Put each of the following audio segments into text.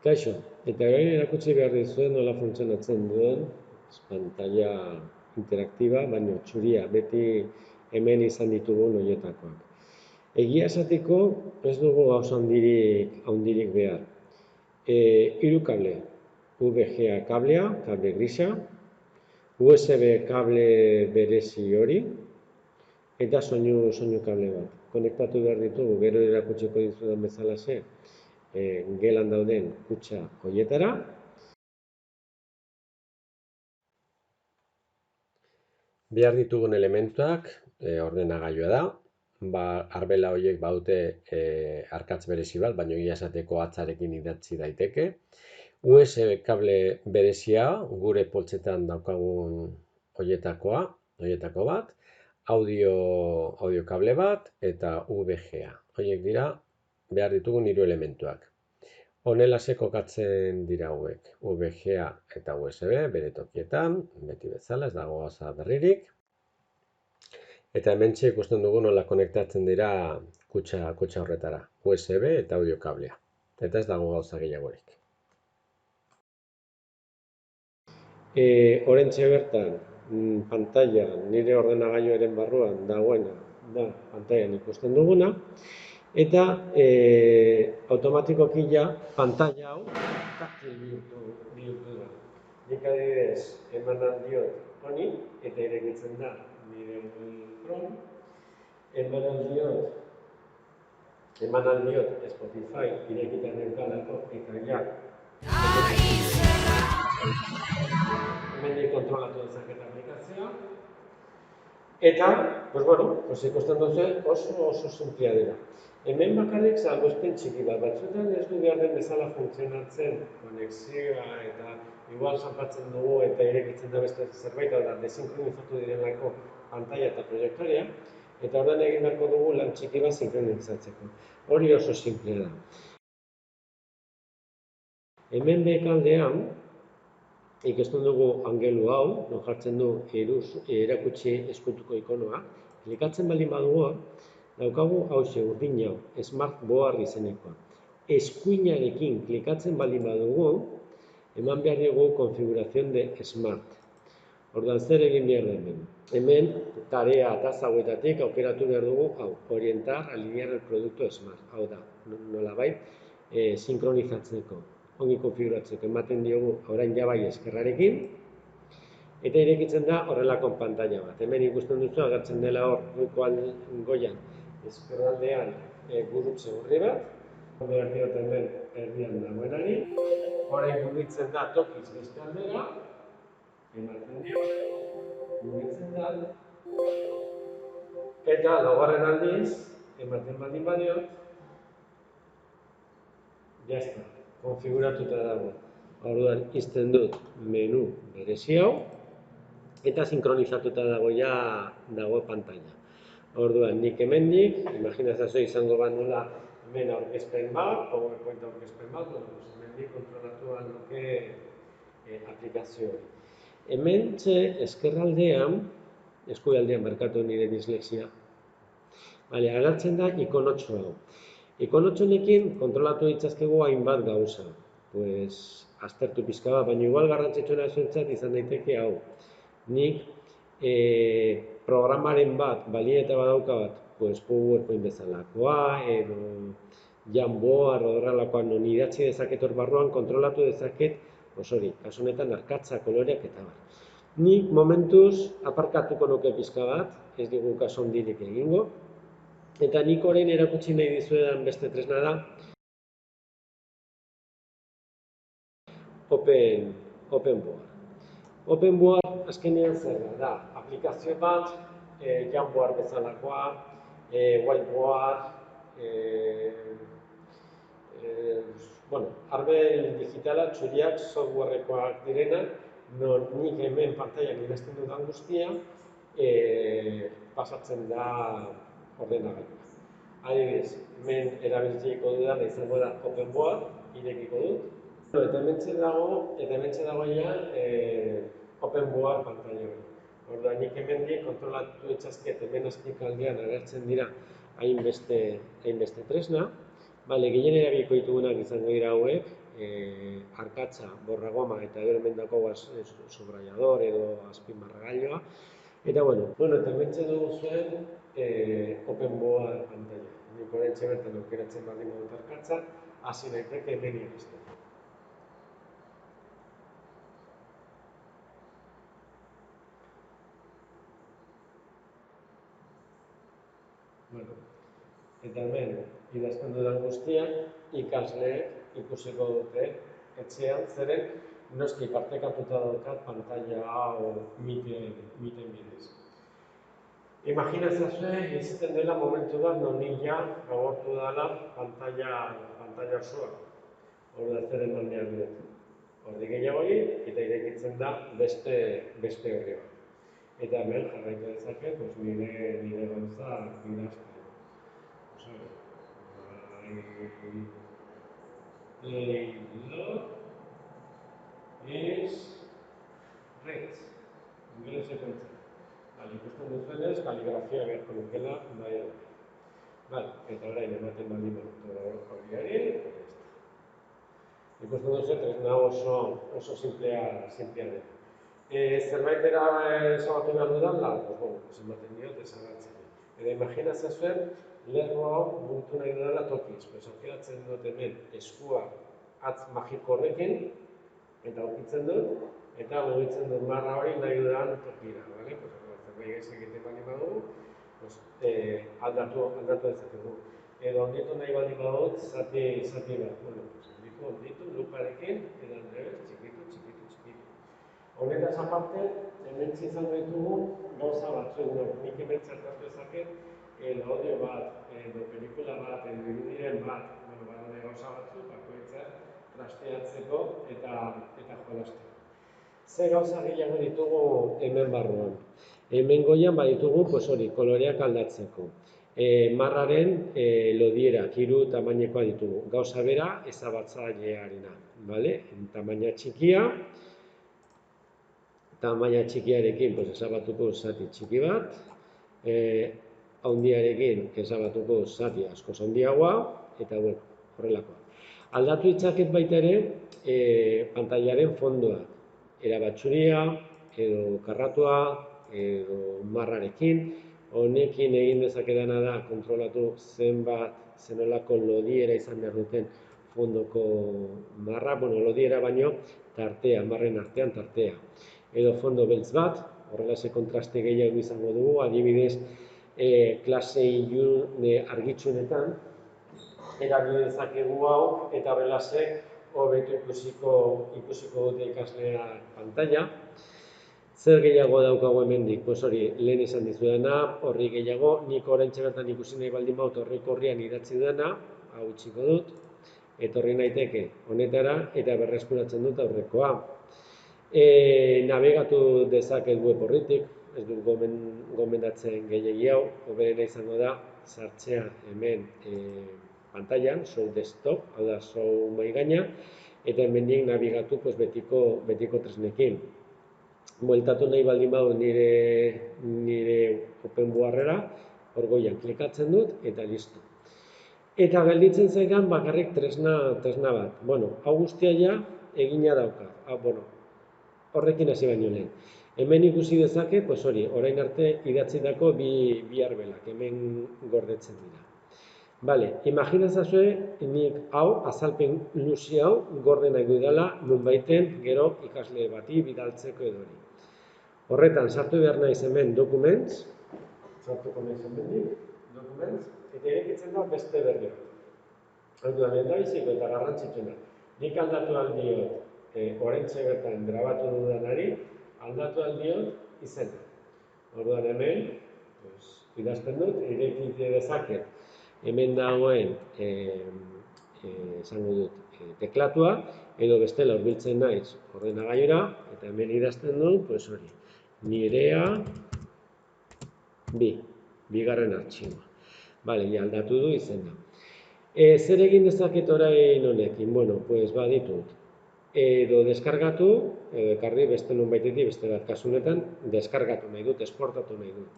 Kaixo, eta orain erakutsi behar dizuet nola funtzionatzen duen pantalla interaktiba, baina txuria, beti hemen izan ditugun horietakoak. Egia esateko ez dugu gauza handirik behar. 3 kable, VGA kablea, kable grisa, USB kable berezi hori, eta soinu kable bat. Konektatu behar ditugu, gero erakutsiko dizudan bezalaxe, gelan dauden kutxa horietara. Behar ditugun elementuak ordenagailua da. Arbela horiek badute arkatz berezi bat, baina egia esateko hatzarekin idatzi daiteke. USB kable berezia, gure poltsetan daukagun horietako bat, audio kable bat eta VGA. Horiek dira behar ditugun 3 elementuak. Honelaxe kokatzen dira hauek, VGA eta USB bere tokietan, beti bezala, ez dago gauza berririk. Eta hementxe ikusten dugu nola konektatzen dira kutxa horretara, USB eta audio kablea. Eta ez dago gauza gehiagorik. Oraintxe bertan, pantalla nire ordenagailuaren barruan dagoena da pantailan ikusten duguna, eta automatikoki pantalla hau taktil bihurtu da. Nik adibidez eman aldiot honi eta irekitzen da nire Google Chrome, eman aldiot Spotify irekiten neukalako eta hemendik kontrolatu dezaket aplikazioa. Eta, ikusten duzu oso sinplea dira. Hemen bakarrik salbuespen txiki bat, batzuetan ez du behar den bezala funtzionatzen konexioa eta igual zanpatzen dugu eta irekitzen da beste zerbait, da desinkronizatu direlako pantalla eta proiektorea, eta orduan egin beharko dugu lan txiki bat sinkronizatzeko. Hori oso sinplea da. Hemen behekaldean, ikusten dugu angelu hau, non jartzen du erakutsi eskutuko ikonoa. Klikatzen baldin badugu, daukagu hauxe urdin hau, Smart Board izenekoa. Eskuinarekin klikatzen baldin badugu, eman behar dugu konfiguración de Smart. Orduan zer egin behar da hemen? Hemen, tarea ataza hauetatik aukeratu behar dugu, orientar, alinear el producto Smart. Hau da, nolabait, sinkronizatzeko. Ongi konfiguratzeko, ematen diogu orain bai eskerrarekin, eta irekitzen da horrelako pantalla bat. Hemen ikusten duzu agertzen dela hor goian eskerraldean gurutze horri bat, behar diot hemen erdian dagoenari, orain mugitzen da tokiz beste aldera, ematen dio, mugitzen da, eta laugarren aldiz, ematen baldin badiot, jazta, konfiguratuta dago. Orduan izten dut menu berezi hau, eta sinkronizatuta dago pantalla. Orduan nik hemendik, imaginazio izango nola hemen aurkezpen bat, PowerPoint aurkezpen bat, hemendik kontrolatu nuke aplikazio hori. Hemen eskerraldean, eskualdean barkatu nire dislexia, agertzen da ikonotxo hau. Ikonotxonekin kontrolatu ditzazkegu hainbat gauza. Aztertu pizka bat, baina igual garrantzitsuena zuentzat izan daiteke hau. Nik programaren bat, balieta badauka bat, PowerPoint bezalakoa, edo Jamboard, horrelakoa, non idatzi dezaket hor barruan, kontrolatu dezaket, kasu honetan arkatza, koloreak eta bar. Nik momentuz aparkatuko nuke pizka bat, ez digu kasu handirik egingo, eta nik orain erakutsi nahi dizuedan beste tresna da Openboard. Openboard azkenean zer da, aplikazio bat, Jamboard bezalakoa, Whiteboard, arbel digitala, txuriak, softwarekoak direnak, non nik hemen pantailan idazten dudan guztia, pasatzen da ordenagailura. Adibidez, hemen erabiltzeko dudan izango da Openboard, irekiko dut. Eta hementxe dago Openboard pantalla hori. Orduan, nik hemendik kontrolatu ditzazket hemen azpikaldean agertzen dira hainbeste tresna. Gehien erabiliko ditugunak izango dira hauek, arkatza, borragoma eta gero hemen daukagu subrayador edo azpimarragailoa. Eta bueno, eta hementxe dugu zuen OpenBOA pantalla. Nik oraintxe bertan aukeratzen baldin badut arkatza, hasi naiteke hemen iristen. Eta hemen idazten dudan guztiak ikasleek ikusiko dute etxean, zeren noski partekatuta daukat pantalla hau miten bidez. Imaginatzazue, izaten dela momentu bat non ja agortu dela pantalla osoa. Hor da zer eman behar dut. Hortik gehiago eta irekitzen da beste horri bat. Eta hemen jarraitu dezaket, nire gauza idazten. Playload is red. Ingeleseko entzat. Ikusten duzuenez, kaligrafia beharko lukela nahi dut. Eta orain ematen baldin badut horiari. Ikusten duzu, tresna oso simplea dela. Zerbaitera ezabatu behar dudala? Ematen diot ezabatzen. Eta imaginatzen zuen, lerro hau mugitu nahi dudala tokiz. Aukeratzen dut hemen eskua hatz magiko horrekin, eta aurkitzen dut, eta mugitzen dut marra hori nahi dudan tokira. Zerbait gaizki egiten baldin badugu, aldatu dezakegu. Edo onditu nahi baldin badut, zati bat. Onditu, luparekin, edo txikitu. Honetaz aparte, hemen izan ditugu gauza batzuk. Nik hemen txartatu ezaket, edo audio bat, edo pelikula bat, edo irudiren bat, badaude gauza batzuk, bakoitzak trasteatzeko eta jolasteko. Ze gauza gehiago ditugu hemen barruan. Hemen goian baditugu koloreak aldatzeko. Marraren lodierak, 3 tamainekoa ditugu. Gauza bera ezabatzailearena. Tamaina txikia, tamaina txikiarekin ezabatuko zati txiki bat, handiarekin ezabatuko zati askoz handiagoa, eta horrelakoa. Aldatu ditzaket baita ere, pantailaren fondoa, erabatzuria, edo karratua, edo marrarekin. Honekin egin dezakedana da kontrolatu zenolako lodiera izan behar duten fondoko marra, lodiera baino tartea, marren artean tartea. Edo fondo beltz bat, horrelase kontraste gehiago izango dugu, adibidez, klase ilun argitsunetan, erabili dezakegu hau, eta horrelase hobeto ikusiko dute ikasleak pantalla. Zer gehiago daukagu hemendik? Hori, lehen izan dizudana, horri gehiago, nik oraintxe bertan ikusi nahi baldin baut horreko horrian idatzi dena, hau utziko dut, etorri naiteke honetara, eta berreskuratzen dut aurrekoa. Nabegatu dezaket web horritik, ez dut gomendatzen gehiagi hau, hoberena izango da, sartzea hemen pantailan, show desktop, hau da, show maigaina, eta hemendik nabigatu betiko tresnekin. Bueltatu nahi baldin badu nire OpenBOA-rera, hor goian klikatzen dut, eta listo. Eta gelditzen zaidan bakarrik tresna bat. Hau guztia ja egina dauka. Horrekin hasi baino lehen. Hemen ikusi dezaket, orain arte idatzitako bi arbelak, hemen gordetzen dira. Imaginatzazue, nik hau, azalpen luzi hau, gorde nahi dudala, nunbaiten gero ikasle bati bidaltzeko edo hori. Horretan, sartu behar naiz hemen documents, sartuko naiz hemen documents, eta irekitzen da beste berri bat. Orduan, lehendabiziko eta garrantzitsuna. Nik aldatu aldiot, oraintxe bertan grabatu dudanari, aldatu aldiot izena. Orduan hemen, idazten dut, irekite dezaket, hemen dagoen, esango dut, teklatua, edo bestela hurbiltzen naiz ordenagailura, eta hemen idazten dut, hori, nirea bigarren artxiboa. Aldatu du izena. Zer egin dezaket orain honekin? Baditut. Edo deskargatu, edo ekarri beste nonbaitetik, beste bat kasu honetan, deskargatu nahi dut, esportatu nahi dut.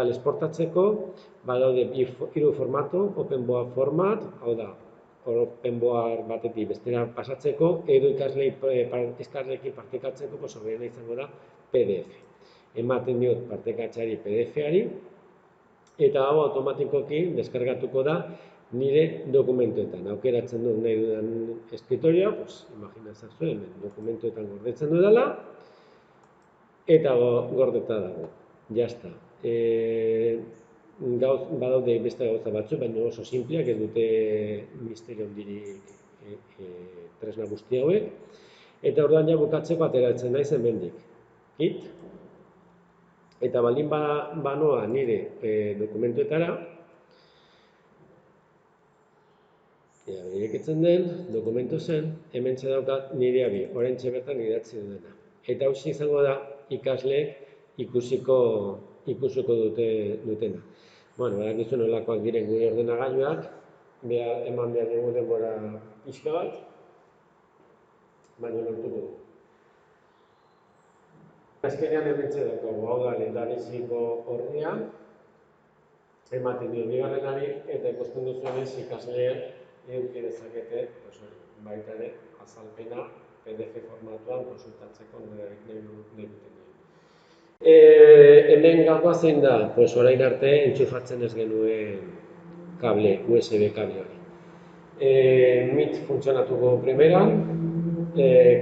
Esportatzeko, badaude 3 formato, OpenBOA format, hau da, openboard batetik bestera pasatzeko, edo ikasleekin partekatzeko, hoberena izango da PDF. Ematen diot partekatzeari PDF-ari, eta hau automatikoki deskargatuko da nire dokumentuetan. Aukeratzen dut nahi dudan eskritoria, imaginazazue, hemen dokumentuetan gordetzen dudala, eta gordeta dago. Jazta. Badaude beste gauza batzuk, baina oso simpleak, ez dute misterio handirik tresna guzti hauek. Eta orduan ja bukatzeko ateratzen naiz hemendik. Kit. Eta baldin banoa nire dokumentuetara, irekitzen den, dokumentu zen, hemen daukat nire abi, oraintxe bertan idatzi dudana. Eta hau izango da ikasleek ikusiko dutena. Badakizu nolakoak diren gure ordenagailuak, eman behar dugu denbora pixka bat, baina lortuko dugu. Azkenean hementxe daukagu, hau da lehendabiziko orria, ematen dio bigarrenari, eta ikusten duzuenez ikasleek eduki dezakete baita ere azalpena PDF formatuan konsultatzeko nahi duten. Hemen gakoa zein da, orain arte entxufatzen ez genuen kable, USB kable hori. Meet funtzionatuko primeran,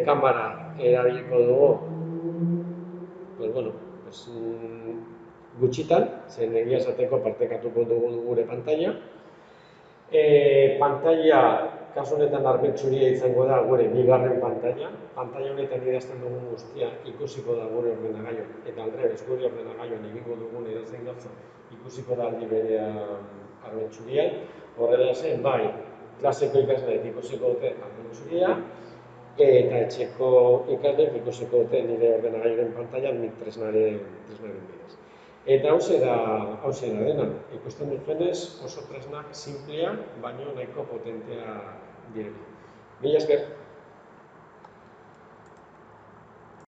kamera erabiliko dugu gutxitan, zen egia esateko partekatuko dugu gure pantalla. Pantalla, kasu honetan armetxuria izango da gure bigarren pantalla. Pantalla honetan idazten dugun guztia ikusiko da gure ordenagailuan, eta aldrebes gure ordenagailuan egingo dugun edozein gauza ikusiko da aldi berean armetxurian. Horrela zen, bai, klaseko ikasleek ikusiko dute armetxuria, eta etxeko ikasleek ikusiko dute nire ordenagailuaren pantailan nik tresnaren bidez. Eta hauxe da dena, ikusten duzuenez oso tresnak simpleak, baina nahiko potentea direla. Mila esker!